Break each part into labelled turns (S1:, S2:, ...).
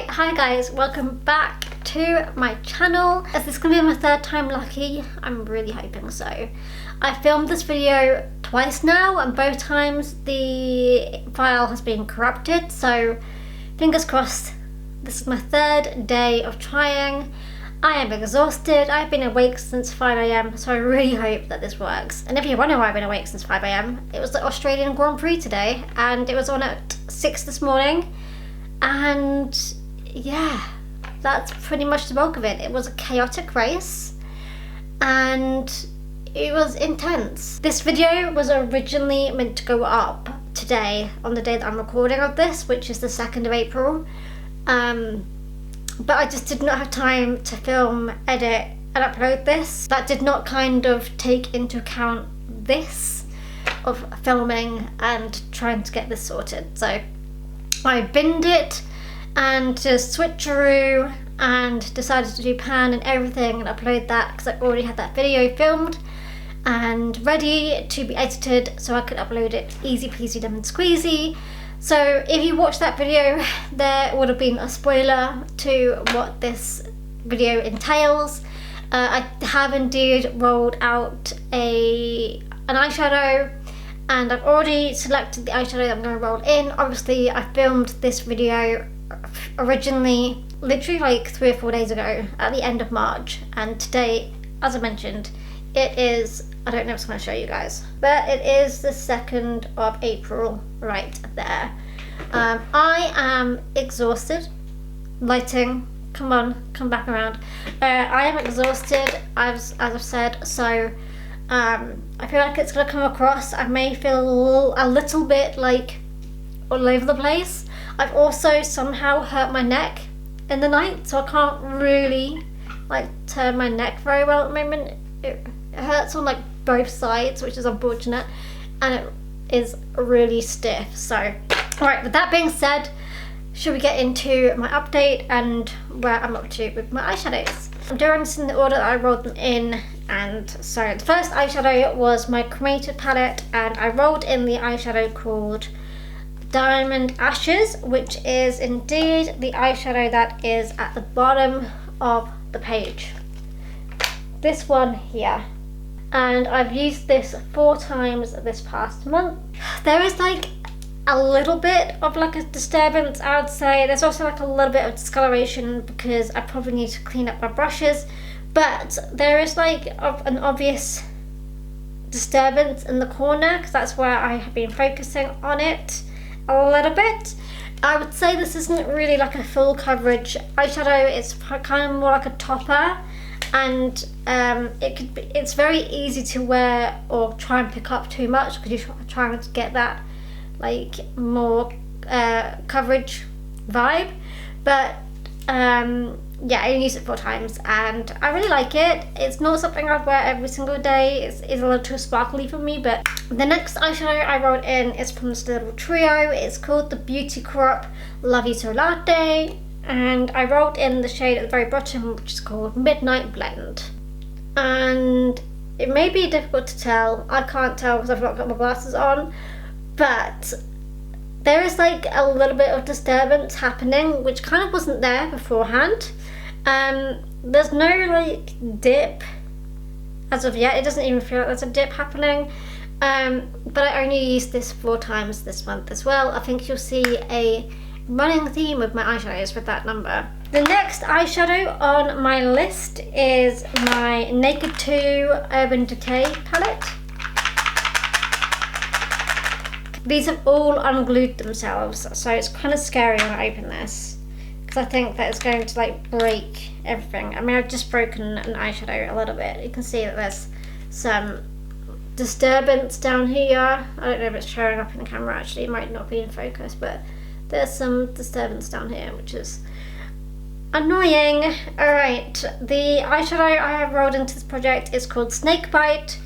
S1: Right, hi guys, welcome back to my channel. Is this gonna be my third time lucky? I'm really hoping so. I filmed this video twice now and both times the file has been corrupted, so fingers crossed. This is my third day of trying. I am exhausted. I've been awake since 5 AM, so I really hope that this works. And if you wonder why I've been awake since 5 AM, it was the Australian Grand Prix today and it was on at 6 this morning. And yeah, that's pretty much the bulk of it. It was a chaotic race and it was intense. This video was originally meant to go up today on the day that I'm recording of this, which is the 2nd of April. But I just did not have time to film, edit and upload this. That did not kind of take into account this of filming and trying to get this sorted. So I binned it and just switcheroo and decided to do pan and everything and upload that because I already had that video filmed and ready to be edited so I could upload it easy peasy lemon squeezy. So if you watched that video, there would have been a spoiler to what this video entails. I have indeed rolled out an eyeshadow and I've already selected the eyeshadow that I'm going to roll in. Obviously I filmed this video originally literally like 3 or 4 days ago at the end of March, and today, as I mentioned, it is, I don't know if I'm going to show you guys, but it is the 2nd of April right there. I am exhausted. Lighting, come on, come back around. I am exhausted, as I've said, so I feel like it's going to come across. I may feel a little bit like all over the place. I've also somehow hurt my neck in the night, so I can't really like turn my neck very well at the moment. It hurts on like both sides, which is unfortunate, and it is really stiff. So alright, with that being said, should we get into my update and where I'm up to with my eyeshadows? I'm doing this in the order that I rolled them in, and so the first eyeshadow was my cremated palette, and I rolled in the eyeshadow called Diamond Ashes, which is indeed the eyeshadow that is at the bottom of the page. This one here. And I've used this 4 times this past month. There is like a little bit of like a disturbance, I would say. There's also like a little bit of discoloration because I probably need to clean up my brushes, but there is like an obvious disturbance in the corner because that's where I have been focusing on it a little bit. I would say this isn't really like a full coverage eyeshadow. It's kind of more like a topper, and it's very easy to wear or try and pick up too much because you're trying to get that like more coverage vibe. But yeah, I only use it 4 times and I really like it. It's not something I'd wear every single day. It's a little too sparkly for me. But the next eyeshadow I rolled in is from this little trio. It's called the Beauty Crop Love You So Latte, and I rolled in the shade at the very bottom, which is called Midnight Blend. And it may be difficult to tell. I can't tell because I've not got my glasses on, but there is like a little bit of disturbance happening, which kind of wasn't there beforehand. There's no like dip as of yet. It doesn't even feel like there's a dip happening. But I only used this 4 times this month as well. I think you'll see a running theme with my eyeshadows with that number. The next eyeshadow on my list is my Naked 2 Urban Decay palette. These have all unglued themselves, so it's kind of scary when I open this because I think that it's going to like break everything. I mean, I've just broken an eyeshadow a little bit. You can see that there's some disturbance down here. I don't know if it's showing up in the camera actually, it might not be in focus, but there's some disturbance down here, which is annoying. Alright, the eyeshadow I have rolled into this project is called Snakebite.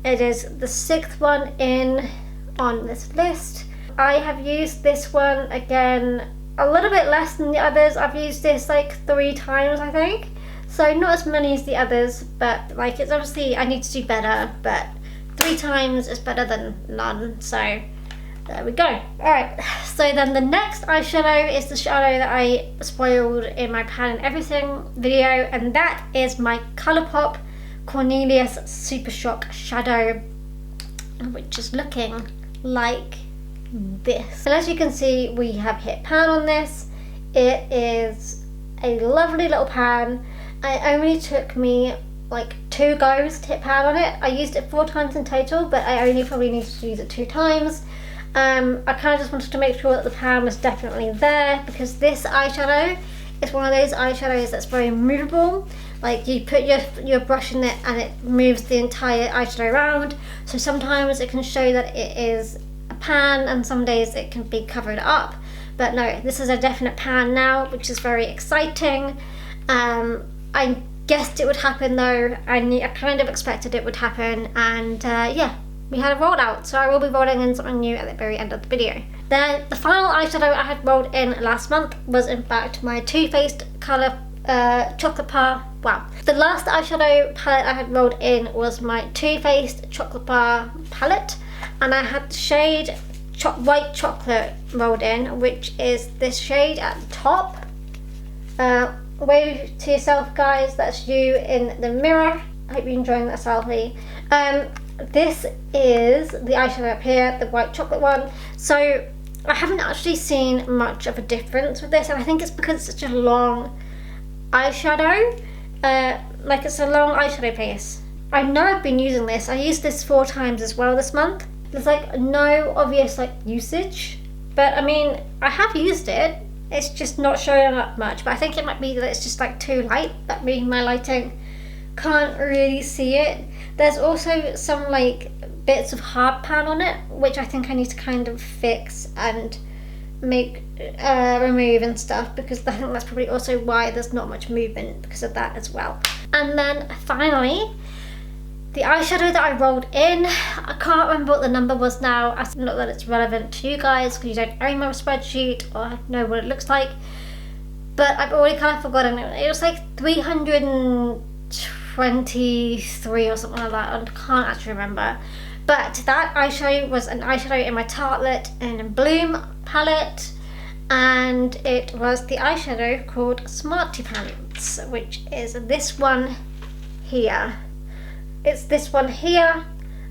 S1: It is the 6th one in on this list. I have used this one again a little bit less than the others. I've used this like 3 times I think, so not as many as the others, but like it's obviously I need to do better, but 3 times is better than none, so there we go. Alright, so then the next eyeshadow is the shadow that I spoiled in my pan and everything video, and that is my Colourpop Cornelius Super Shock shadow, which is looking like this. And as you can see, we have hit pan on this. It is a lovely little pan. It only took me like 2 goes to hit pan on it. I used it 4 times in total, but I only probably needed to use it 2 times. I kind of just wanted to make sure that the pan was definitely there, because this eyeshadow is one of those eyeshadows that's very movable. Like, you put your brush in it and it moves the entire eyeshadow around, so sometimes it can show that it is a pan and some days it can be covered up. But no, this is a definite pan now, which is very exciting. I guessed it would happen though, I kind of expected it would happen, and yeah, we had a rollout, so I will be rolling in something new at the very end of the video. Then the final eyeshadow I had rolled in last month was in fact my Too Faced colour Chocolate Bar. Wow. The last eyeshadow palette I had rolled in was my Too Faced Chocolate Bar palette, and I had the shade White Chocolate rolled in, which is this shade at the top. Wave to yourself, guys, that's you in the mirror. I hope you're enjoying that selfie. This is the eyeshadow up here, the white chocolate one. So I haven't actually seen much of a difference with this, and I think it's because it's such a long eyeshadow. Like, it's a long eyeshadow base. I know I've been using this. I used this 4 times as well this month. There's like no obvious like usage, but I mean, I have used it. It's just not showing up much, but I think it might be that it's just like too light, that means my lighting can't really see it. There's also some like bits of hard pan on it, which I think I need to kind of fix and make remove and stuff, because I think that's probably also why there's not much movement, because of that as well. And then finally, the eyeshadow that I rolled in, I can't remember what the number was now. Not that it's relevant to you guys, because you don't own my spreadsheet or know what it looks like, but I've already kind of forgotten it. It was like 323 or something like that, and I can't actually remember. But that eyeshadow was an eyeshadow in my Tartelette in Bloom palette, and it was the eyeshadow called Smarty Pants, which is this one here. It's this one here.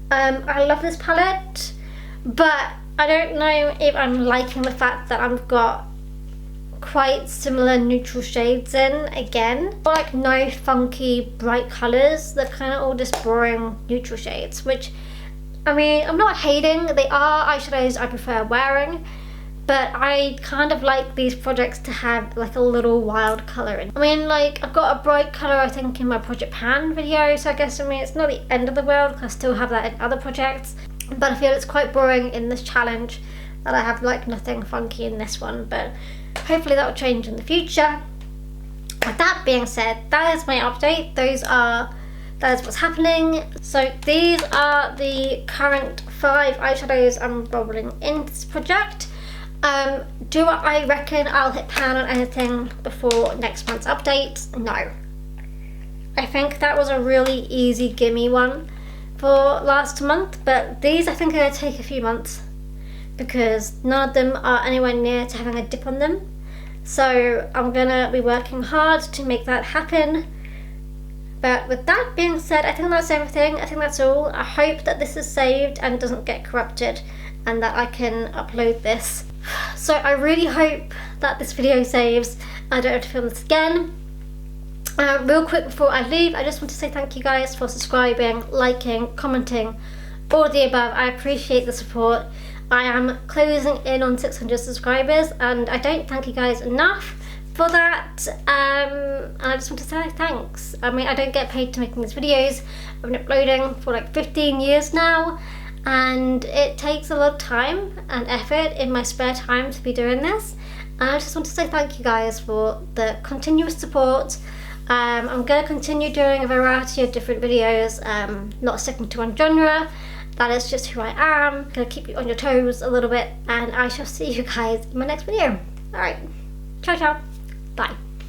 S1: I love this palette, but I don't know if I'm liking the fact that I've got quite similar neutral shades in again. Like, no funky bright colours, they're kind of all just boring neutral shades, which, I mean, I'm not hating. They are eyeshadows I prefer wearing, but I kind of like these projects to have like a little wild colour in. I mean, like, I've got a bright colour I think in my Project Pan video, so I guess, I mean, it's not the end of the world, because I still have that in other projects, but I feel it's quite boring in this challenge that I have like nothing funky in this one, but hopefully that will change in the future. With that being said, that is my update. That is what's happening. So these are the current 5 eyeshadows I'm rolling in this project. Do I reckon I'll hit pan on anything before next month's update? No. I think that was a really easy gimme one for last month, but these I think are going to take a few months, because none of them are anywhere near to having a dip on them. So I'm going to be working hard to make that happen. But with that being said, I think that's everything. I think that's all. I hope that this is saved and doesn't get corrupted, and that I can upload this. So I really hope that this video saves. I don't have to film this again. Real quick before I leave, I just want to say thank you guys for subscribing, liking, commenting, all of the above. I appreciate the support. I am closing in on 600 subscribers, and I don't thank you guys enough for that. And I just want to say thanks. I mean, I don't get paid to making these videos. I've been uploading for like 15 years now, and it takes a lot of time and effort in my spare time to be doing this. And I just want to say thank you guys for the continuous support. I'm going to continue doing a variety of different videos, not sticking to one genre. That is just who I am. I'm going to keep you on your toes a little bit, and I shall see you guys in my next video. Alright, ciao ciao, bye.